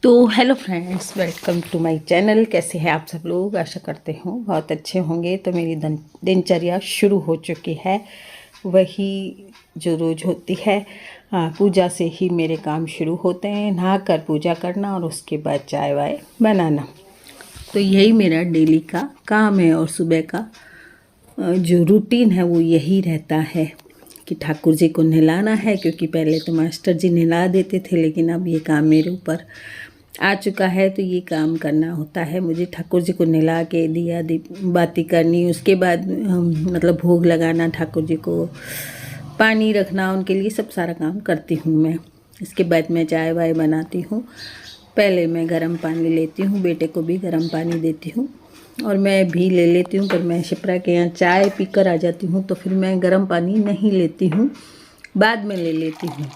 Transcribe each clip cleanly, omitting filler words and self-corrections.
तो hello friends, welcome to my channel. कैसे हैं आप सब लोग? आशा करते हूँ बहुत अच्छे होंगे। तो मेरी दिनचर्या शुरू हो चुकी है, वही जो रोज़ होती है। पूजा से ही मेरे काम शुरू होते हैं, नहा कर पूजा करना और उसके बाद चाय वाय बनाना। तो यही मेरा डेली का काम है और सुबह का जो रूटीन है वो यही रहता है कि ठाकुर जी को नहलाना है, क्योंकि पहले तो मास्टर जी नहला देते थे, लेकिन अब ये काम मेरे ऊपर आ चुका है तो ये काम करना होता है मुझे। ठाकुर जी को नहला के दिया बाती करनी, उसके बाद मतलब भोग लगाना, ठाकुर जी को पानी रखना, उनके लिए सब सारा काम करती हूँ मैं। इसके बाद मैं चाय वाय बनाती हूँ। पहले मैं गर्म पानी लेती हूँ, बेटे को भी गर्म पानी देती हूँ और मैं भी ले लेती हूँ। पर मैं शिप्रा के यहाँ चाय पीकर आ जाती हूँ तो फिर मैं गर्म पानी नहीं लेती हूँ, बाद में ले लेती हूँ,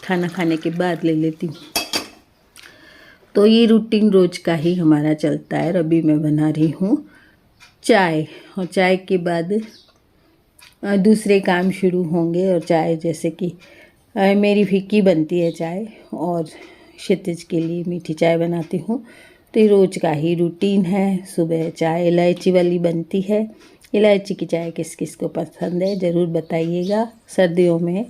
खाना खाने के बाद ले लेती हूँ। तो ये रूटीन रोज़ का ही हमारा चलता है। और अभी मैं बना रही हूँ चाय, और चाय के बाद दूसरे काम शुरू होंगे। और चाय जैसे कि मेरी फीकी बनती है चाय, और क्षितिज के लिए मीठी चाय बनाती हूँ। तो ये रोज़ का ही रूटीन है। सुबह चाय इलायची वाली बनती है। इलायची की चाय किस किस को पसंद है ज़रूर बताइएगा। सर्दियों में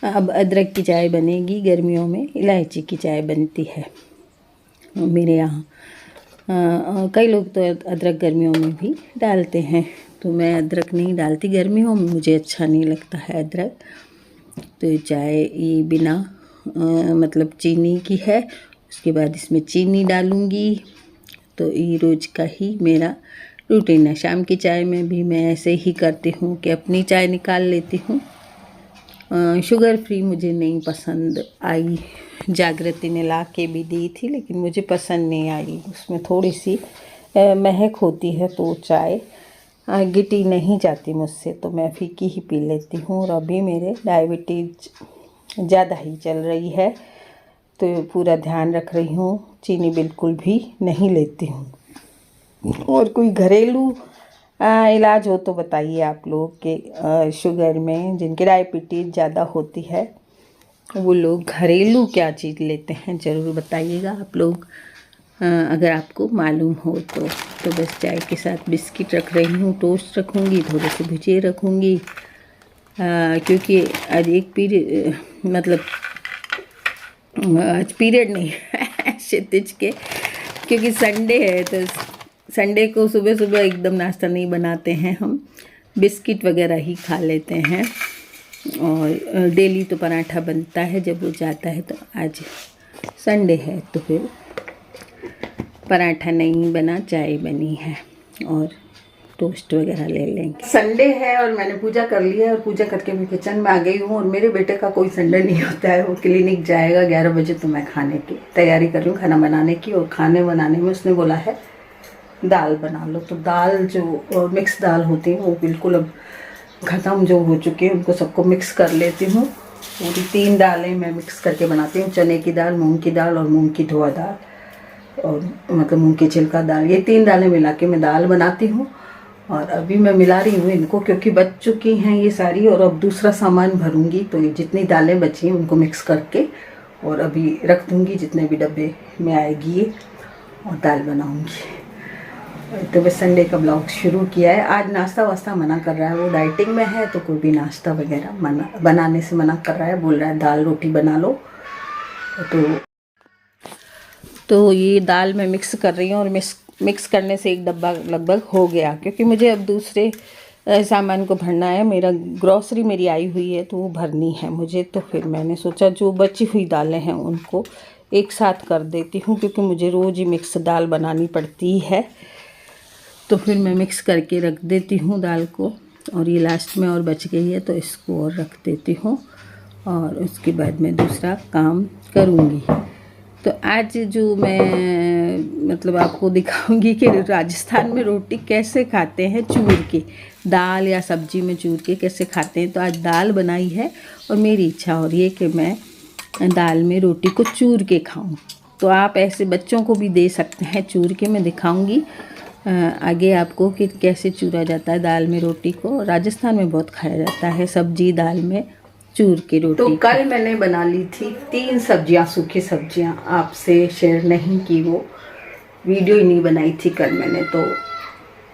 अब अदरक की चाय बनेगी, गर्मियों में इलायची की चाय बनती है मेरे यहाँ। कई लोग तो अदरक गर्मियों में भी डालते हैं, तो मैं अदरक नहीं डालती गर्मियों में, मुझे अच्छा नहीं लगता है अदरक। तो ये चाय ये बिना मतलब चीनी की है। उसके बाद इसमें चीनी डालूँगी। तो ये रोज़ का ही मेरा रूटीन है। शाम की चाय में भी मैं ऐसे ही करती हूँ कि अपनी चाय निकाल लेती हूँ। शुगर फ्री मुझे नहीं पसंद आई। जागृति ने ला के भी दी थी, लेकिन मुझे पसंद नहीं आई। उसमें थोड़ी सी महक होती है, तो चाय गिटी नहीं जाती मुझसे, तो मैं फीकी ही पी लेती हूँ। और अभी मेरे डायबिटीज ज़्यादा ही चल रही है, तो पूरा ध्यान रख रही हूँ, चीनी बिल्कुल भी नहीं लेती हूँ। और कोई घरेलू इलाज हो तो बताइए आप लोग के शुगर में जिनकी डायबिटीज़ ज़्यादा होती है वो लोग घरेलू क्या चीज़ लेते हैं, ज़रूर बताइएगा आप लोग अगर आपको मालूम हो तो। बस चाय के साथ बिस्किट रख रही हूँ, टोस्ट रखूँगी, थोड़े से भुजिए रखूँगी, क्योंकि आज एक पीरियड मतलब आज पीरियड नहीं है क्षितिज के, क्योंकि संडे है तो संडे को सुबह सुबह एकदम नाश्ता नहीं बनाते हैं हम, बिस्किट वगैरह ही खा लेते हैं। और डेली तो पराठा बनता है जब वो जाता है, तो आज संडे है तो फिर पराठा नहीं बना, चाय बनी है और टोस्ट वगैरह ले लेंगे। संडे है और मैंने पूजा कर ली है, और पूजा करके मैं किचन में आ गई हूँ। और मेरे बेटे का कोई संडे नहीं होता है, वो क्लिनिक जाएगा 11 बजे, तो मैं खाने की तैयारी कर रही हूँ, खाना बनाने की। और खाने बनाने में उसने बोला है दाल बना लो। तो दाल जो मिक्स दाल होती है वो बिल्कुल अब ख़त्म जो हो चुकी है, उनको सबको मिक्स कर लेती हूँ। पूरी 3 दालें मैं मिक्स करके बनाती हूँ, चने की दाल, मूंग की दाल और मूंग की धोआ दाल, और मतलब मूंग की छिलका दाल। ये 3 दालें मिला के मैं दाल बनाती हूँ। और अभी मैं मिला रही हूँ इनको, क्योंकि बच चुकी हैं ये सारी, और अब दूसरा सामान भरूंगी। तो ये जितनी दालें बची हैं उनको मिक्स करके और अभी रख दूँगी, जितने भी डब्बे में आएगी ये, और दाल बनाऊँगी। तो बस संडे का ब्लॉग शुरू किया है। आज नाश्ता वास्ता मना कर रहा है, वो डाइटिंग में है, तो कोई भी नाश्ता वगैरह बनाने से मना कर रहा है, बोल रहा है दाल रोटी बना लो। तो ये दाल मैं मिक्स कर रही हूँ, और मिक्स करने से एक डब्बा लगभग हो गया, क्योंकि मुझे अब दूसरे सामान को भरना है। मेरा ग्रॉसरी मेरी आई हुई है तो वो भरनी है मुझे। तो फिर मैंने सोचा जो बची हुई दालें हैं उनको एक साथ कर देती हूँ, क्योंकि मुझे रोज़ ही मिक्स दाल बनानी पड़ती है। तो फिर मैं मिक्स करके रख देती हूँ दाल को, और ये लास्ट में और बच गई है तो इसको और रख देती हूँ, और उसके बाद मैं दूसरा काम करूँगी। तो आज जो मैं मतलब आपको दिखाऊंगी कि राजस्थान में रोटी कैसे खाते हैं, चूर के, दाल या सब्जी में चूर के कैसे खाते हैं। तो आज दाल बनाई है, और मेरी इच्छा हो रही है कि मैं दाल में रोटी को चूर के खाऊं। तो आप ऐसे बच्चों को भी दे सकते हैं चूर के। मैं दिखाऊंगी आगे आपको कि कैसे चूरा जाता है दाल में रोटी को। राजस्थान में बहुत खाया जाता है, सब्जी दाल में चूर की रोटी। तो कल मैंने बना ली थी 3 सब्जियां, सूखी सब्जियां, आपसे शेयर नहीं की, वो वीडियो ही नहीं बनाई थी कल मैंने। तो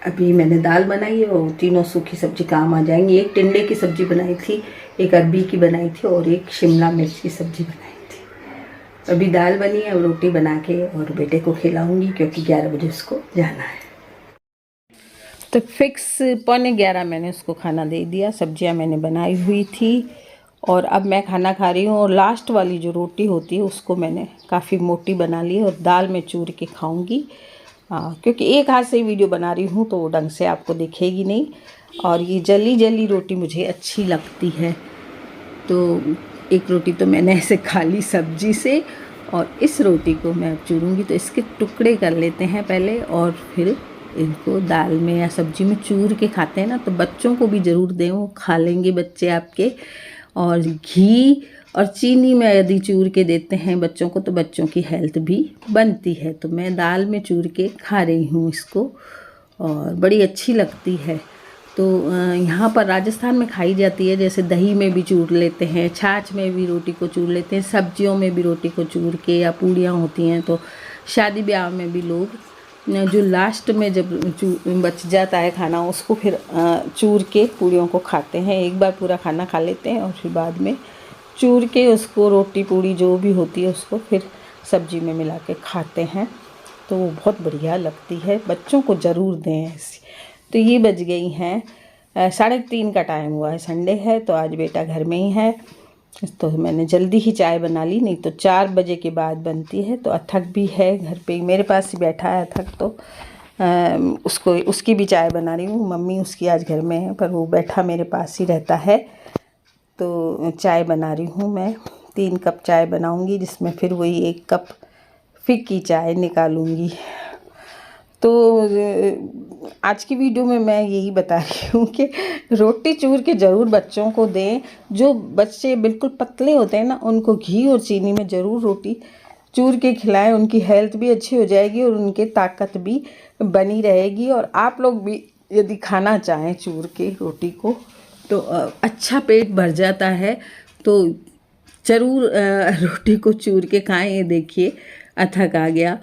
अभी मैंने दाल बनाई है और तीनों सूखी सब्जी काम आ जाएंगी। एक टिंडे की सब्जी बनाई थी, एक अरबी की बनाई थी और एक शिमला मिर्च की सब्जी बनाई थी। अभी दाल बनी है और रोटी बना के और बेटे को खिलाऊंगी क्योंकि 11 बजे उसको जाना है। तो फिक्स 11:15 मैंने उसको खाना दे दिया। सब्जियां मैंने बनाई हुई थी और अब मैं खाना खा रही हूँ। और लास्ट वाली जो रोटी होती है उसको मैंने काफ़ी मोटी बना ली और दाल में चूर के खाऊंगी, क्योंकि एक हाथ से ही वीडियो बना रही हूँ तो ढंग से आपको दिखेगी नहीं। और ये जली जली रोटी मुझे अच्छी लगती है। तो एक रोटी तो मैंने ऐसे खा ली सब्जी से और इस रोटी को मैं अब चूरूँगी। तो इसके टुकड़े कर लेते हैं पहले और फिर इनको दाल में या सब्जी में चूर के खाते हैं ना, तो बच्चों को भी ज़रूर दें, वो खा लेंगे बच्चे आपके। और घी और चीनी में यदि चूर के देते हैं बच्चों को तो बच्चों की हेल्थ भी बनती है। तो मैं दाल में चूर के खा रही हूँ इसको और बड़ी अच्छी लगती है। तो यहाँ पर राजस्थान में खाई जाती है, जैसे दही में भी चूर लेते हैं, छाछ में भी रोटी को चूर लेते हैं, सब्जियों में भी रोटी को चूर के, या पूड़ियाँ होती हैं तो शादी ब्याह में भी लोग जो लास्ट में जब बच जाता है खाना उसको फिर चूर के पूड़ियों को खाते हैं। एक बार पूरा खाना खा लेते हैं और फिर बाद में चूर के उसको रोटी पूड़ी जो भी होती है उसको फिर सब्जी में मिला के खाते हैं। तो वो बहुत बढ़िया लगती है, बच्चों को ज़रूर दें ऐसी। तो ये बज गई हैं 3:30 का टाइम हुआ है, संडे है तो आज बेटा घर में ही है तो मैंने जल्दी ही चाय बना ली, नहीं तो 4 बजे के बाद बनती है। तो अथक भी है घर पे ही मेरे पास ही बैठा है अथक, तो उसकी भी चाय बना रही हूँ। मम्मी उसकी आज घर में है पर वो बैठा मेरे पास ही रहता है। तो चाय बना रही हूँ मैं, 3 कप चाय बनाऊँगी जिसमें फिर वही 1 कप फीकी चाय निकालूँगी। तो आज की वीडियो में मैं यही बता रही हूँ कि रोटी चूर के ज़रूर बच्चों को दें। जो बच्चे बिल्कुल पतले होते हैं ना उनको घी और चीनी में ज़रूर रोटी चूर के खिलाएं, उनकी हेल्थ भी अच्छी हो जाएगी और उनके ताकत भी बनी रहेगी। और आप लोग भी यदि खाना चाहें चूर के रोटी को तो अच्छा पेट भर जाता है, तो ज़रूर रोटी को चूर के खाएं। ये देखिए अथक आ गया।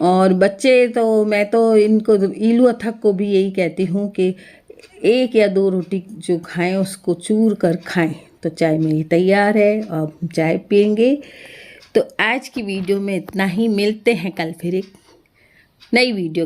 और बच्चे तो मैं तो इनको ईलू अथक को भी यही कहती हूँ कि 1 या 2 रोटी जो खाएं उसको चूर कर खाएं। तो चाय मेरी तैयार है, अब चाय पियेंगे। तो आज की वीडियो में इतना ही, मिलते हैं कल फिर एक नई वीडियो।